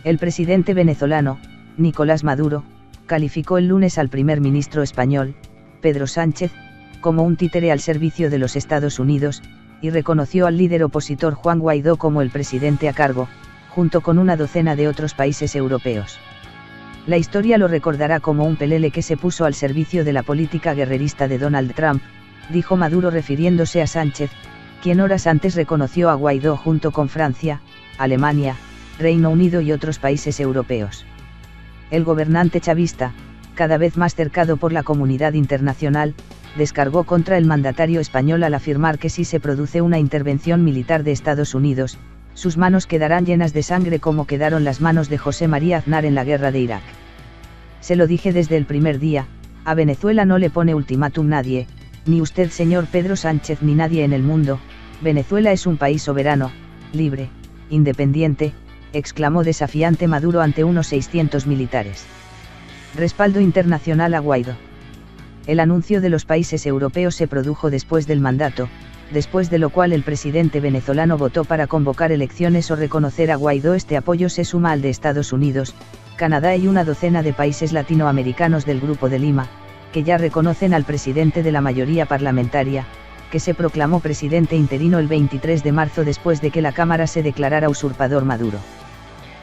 El presidente venezolano, Nicolás Maduro, calificó el lunes al primer ministro español, Pedro Sánchez, como un títere al servicio de los Estados Unidos, y reconoció al líder opositor Juan Guaidó como el presidente a cargo, junto con una docena de otros países europeos. La historia lo recordará como un pelele que se puso al servicio de la política guerrerista de Donald Trump, dijo Maduro refiriéndose a Sánchez, quien horas antes reconoció a Guaidó junto con Francia, Alemania, Reino Unido y otros países europeos. El gobernante chavista, cada vez más cercado por la comunidad internacional, descargó contra el mandatario español al afirmar que si se produce una intervención militar de Estados Unidos, sus manos quedarán llenas de sangre como quedaron las manos de José María Aznar en la guerra de Irak. Se lo dije desde el primer día, a Venezuela no le pone ultimátum nadie, ni usted señor Pedro Sánchez ni nadie en el mundo, Venezuela es un país soberano, libre, independiente, exclamó desafiante Maduro ante unos 600 militares. Respaldo internacional a Guaidó. El anuncio de los países europeos se produjo después del mandato, después de lo cual el presidente venezolano votó para convocar elecciones o reconocer a Guaidó. Este apoyo se suma al de Estados Unidos, Canadá y una docena de países latinoamericanos del Grupo de Lima, que ya reconocen al presidente de la mayoría parlamentaria, que se proclamó presidente interino el 23 de marzo después de que la Cámara se declarara usurpador Maduro.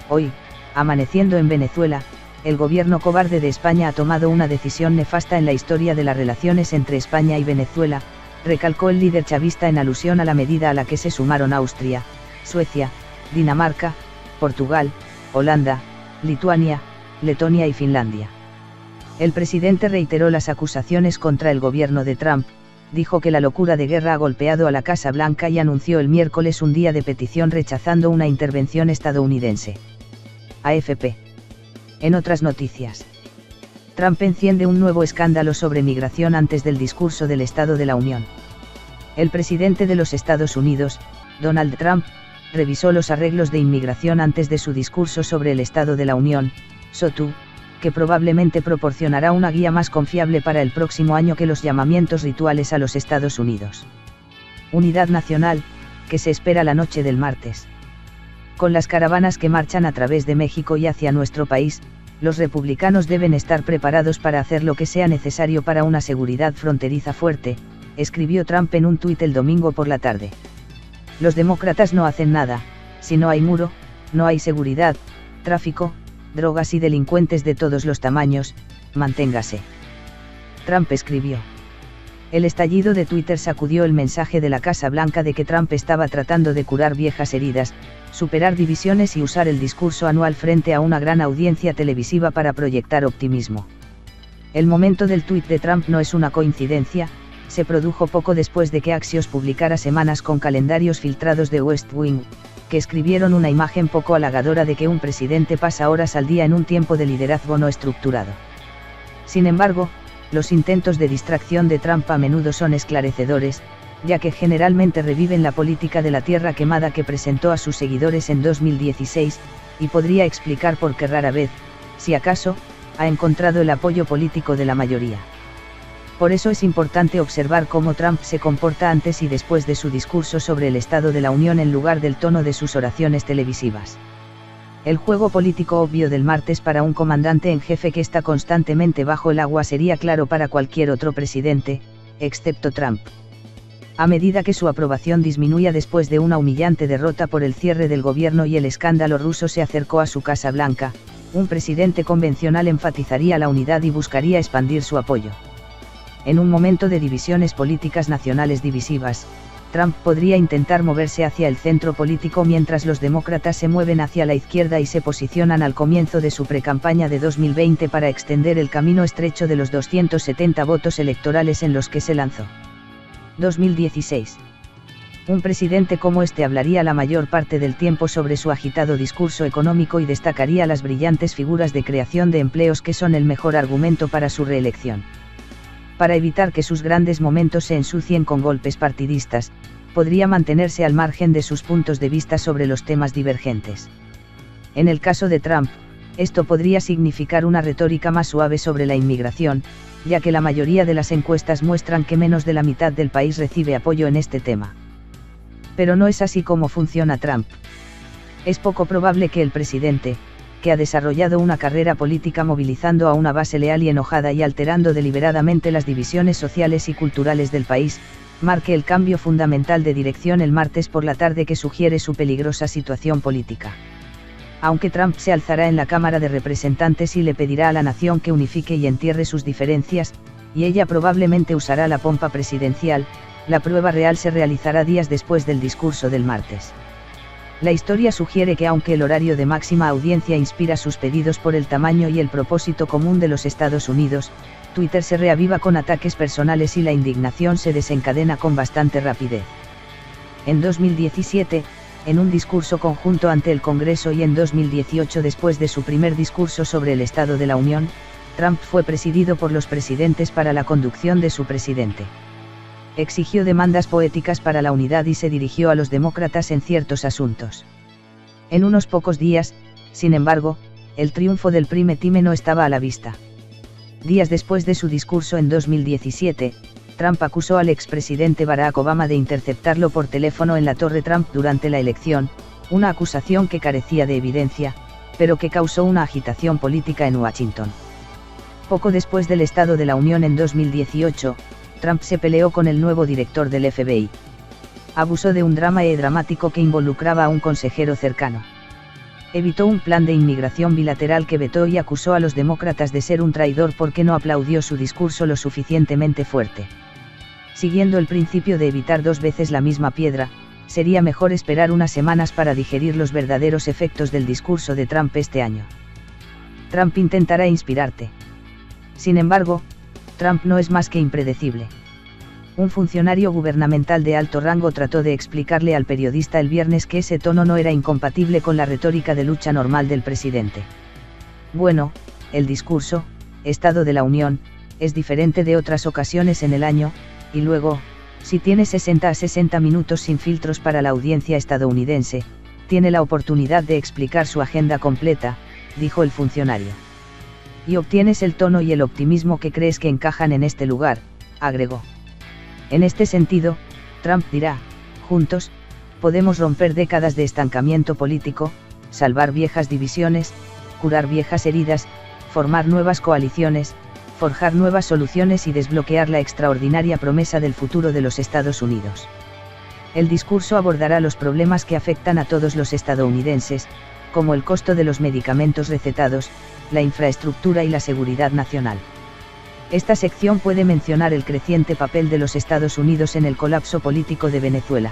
Hoy, amaneciendo en Venezuela, el gobierno cobarde de España ha tomado una decisión nefasta en la historia de las relaciones entre España y Venezuela, recalcó el líder chavista en alusión a la medida a la que se sumaron Austria, Suecia, Dinamarca, Portugal, Holanda, Lituania, Letonia y Finlandia. El presidente reiteró las acusaciones contra el gobierno de Trump, dijo que la locura de guerra ha golpeado a la Casa Blanca y anunció el miércoles un día de petición rechazando una intervención estadounidense. AFP. En otras noticias, Trump enciende un nuevo escándalo sobre migración antes del discurso del Estado de la Unión. El presidente de los Estados Unidos, Donald Trump, revisó los arreglos de inmigración antes de su discurso sobre el Estado de la Unión, SOTU, que probablemente proporcionará una guía más confiable para el próximo año que los llamamientos rituales a los Estados Unidos. Unidad nacional, que se espera la noche del martes. Con las caravanas que marchan a través de México y hacia nuestro país, los republicanos deben estar preparados para hacer lo que sea necesario para una seguridad fronteriza fuerte, escribió Trump en un tuit el domingo por la tarde. Los demócratas no hacen nada, si no hay muro, no hay seguridad, tráfico, drogas y delincuentes de todos los tamaños, manténgase. Trump escribió. El estallido de Twitter sacudió el mensaje de la Casa Blanca de que Trump estaba tratando de curar viejas heridas, superar divisiones y usar el discurso anual frente a una gran audiencia televisiva para proyectar optimismo. El momento del tuit de Trump no es una coincidencia, se produjo poco después de que Axios publicara semanas con calendarios filtrados de West Wing, que escribieron una imagen poco halagadora de que un presidente pasa horas al día en un tiempo de liderazgo no estructurado. Sin embargo, los intentos de distracción de Trump a menudo son esclarecedores, ya que generalmente reviven la política de la tierra quemada que presentó a sus seguidores en 2016, y podría explicar por qué rara vez, si acaso, ha encontrado el apoyo político de la mayoría. Por eso es importante observar cómo Trump se comporta antes y después de su discurso sobre el Estado de la Unión en lugar del tono de sus oraciones televisivas. El juego político obvio del martes para un comandante en jefe que está constantemente bajo el agua sería claro para cualquier otro presidente, excepto Trump. A medida que su aprobación disminuía después de una humillante derrota por el cierre del gobierno y el escándalo ruso se acercó a su Casa Blanca, un presidente convencional enfatizaría la unidad y buscaría expandir su apoyo. En un momento de divisiones políticas nacionales divisivas, Trump podría intentar moverse hacia el centro político mientras los demócratas se mueven hacia la izquierda y se posicionan al comienzo de su precampaña de 2020 para extender el camino estrecho de los 270 votos electorales en los que se lanzó. 2016. Un presidente como este hablaría la mayor parte del tiempo sobre su agitado discurso económico y destacaría las brillantes figuras de creación de empleos que son el mejor argumento para su reelección. Para evitar que sus grandes momentos se ensucien con golpes partidistas, podría mantenerse al margen de sus puntos de vista sobre los temas divergentes. En el caso de Trump, esto podría significar una retórica más suave sobre la inmigración, ya que la mayoría de las encuestas muestran que menos de la mitad del país recibe apoyo en este tema. Pero no es así como funciona Trump. Es poco probable que el presidente, que ha desarrollado una carrera política movilizando a una base leal y enojada y alterando deliberadamente las divisiones sociales y culturales del país, marque el cambio fundamental de dirección el martes por la tarde que sugiere su peligrosa situación política. Aunque Trump se alzará en la Cámara de Representantes y le pedirá a la nación que unifique y entierre sus diferencias, y ella probablemente usará la pompa presidencial, la prueba real se realizará días después del discurso del martes. La historia sugiere que aunque el horario de máxima audiencia inspira sus pedidos por el tamaño y el propósito común de los Estados Unidos, Twitter se reaviva con ataques personales y la indignación se desencadena con bastante rapidez. En 2017, en un discurso conjunto ante el Congreso y en 2018 después de su primer discurso sobre el Estado de la Unión, Trump fue presidido por los presidentes para la conducción de su presidente. Exigió demandas poéticas para la unidad y se dirigió a los demócratas en ciertos asuntos. En unos pocos días, sin embargo, el triunfo del prime time no estaba a la vista. Días después de su discurso en 2017, Trump acusó al expresidente Barack Obama de interceptarlo por teléfono en la Torre Trump durante la elección, una acusación que carecía de evidencia, pero que causó una agitación política en Washington. Poco después del Estado de la Unión en 2018, Trump se peleó con el nuevo director del FBI. Abusó de un drama dramático que involucraba a un consejero cercano. Evitó un plan de inmigración bilateral que vetó y acusó a los demócratas de ser un traidor porque no aplaudió su discurso lo suficientemente fuerte. Siguiendo el principio de evitar dos veces la misma piedra, sería mejor esperar unas semanas para digerir los verdaderos efectos del discurso de Trump este año. Trump intentará inspirarte. Sin embargo, Trump no es más que impredecible. Un funcionario gubernamental de alto rango trató de explicarle al periodista el viernes que ese tono no era incompatible con la retórica de lucha normal del presidente. Bueno, el discurso, Estado de la Unión, es diferente de otras ocasiones en el año, y luego, si tiene 60 a 60 minutos sin filtros para la audiencia estadounidense, tiene la oportunidad de explicar su agenda completa, dijo el funcionario. Y obtienes el tono y el optimismo que crees que encajan en este lugar, agregó. En este sentido, Trump dirá, juntos, podemos romper décadas de estancamiento político, salvar viejas divisiones, curar viejas heridas, formar nuevas coaliciones, forjar nuevas soluciones y desbloquear la extraordinaria promesa del futuro de los Estados Unidos. El discurso abordará los problemas que afectan a todos los estadounidenses, como el costo de los medicamentos recetados, la infraestructura y la seguridad nacional. Esta sección puede mencionar el creciente papel de los Estados Unidos en el colapso político de Venezuela.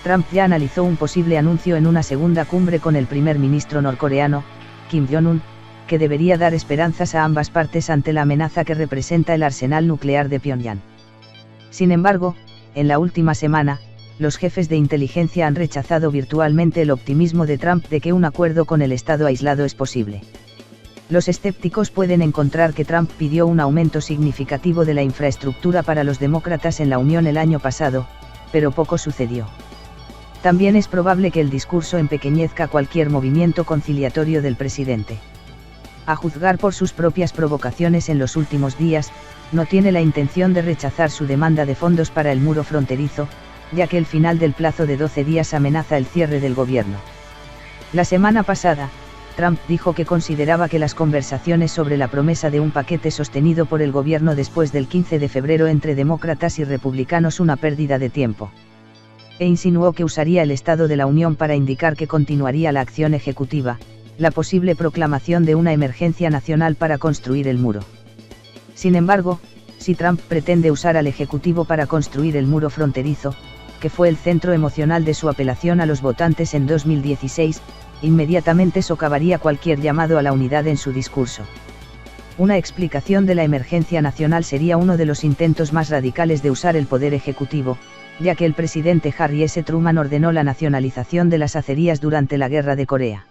Trump ya analizó un posible anuncio en una segunda cumbre con el primer ministro norcoreano, Kim Jong-un, que debería dar esperanzas a ambas partes ante la amenaza que representa el arsenal nuclear de Pyongyang. Sin embargo, en la última semana, los jefes de inteligencia han rechazado virtualmente el optimismo de Trump de que un acuerdo con el Estado aislado es posible. Los escépticos pueden encontrar que Trump pidió un aumento significativo de la infraestructura para los demócratas en la Unión el año pasado, pero poco sucedió. También es probable que el discurso empequeñezca cualquier movimiento conciliatorio del presidente. A juzgar por sus propias provocaciones en los últimos días, no tiene la intención de rechazar su demanda de fondos para el muro fronterizo, ya que el final del plazo de 12 días amenaza el cierre del gobierno. La semana pasada, Trump dijo que consideraba que las conversaciones sobre la promesa de un paquete sostenido por el gobierno después del 15 de febrero entre demócratas y republicanos una pérdida de tiempo. E insinuó que usaría el Estado de la Unión para indicar que continuaría la acción ejecutiva, la posible proclamación de una emergencia nacional para construir el muro. Sin embargo, si Trump pretende usar al Ejecutivo para construir el muro fronterizo, que fue el centro emocional de su apelación a los votantes en 2016, inmediatamente socavaría cualquier llamado a la unidad en su discurso. Una explicación de la emergencia nacional sería uno de los intentos más radicales de usar el poder ejecutivo, ya que el presidente Harry S. Truman ordenó la nacionalización de las acerías durante la Guerra de Corea.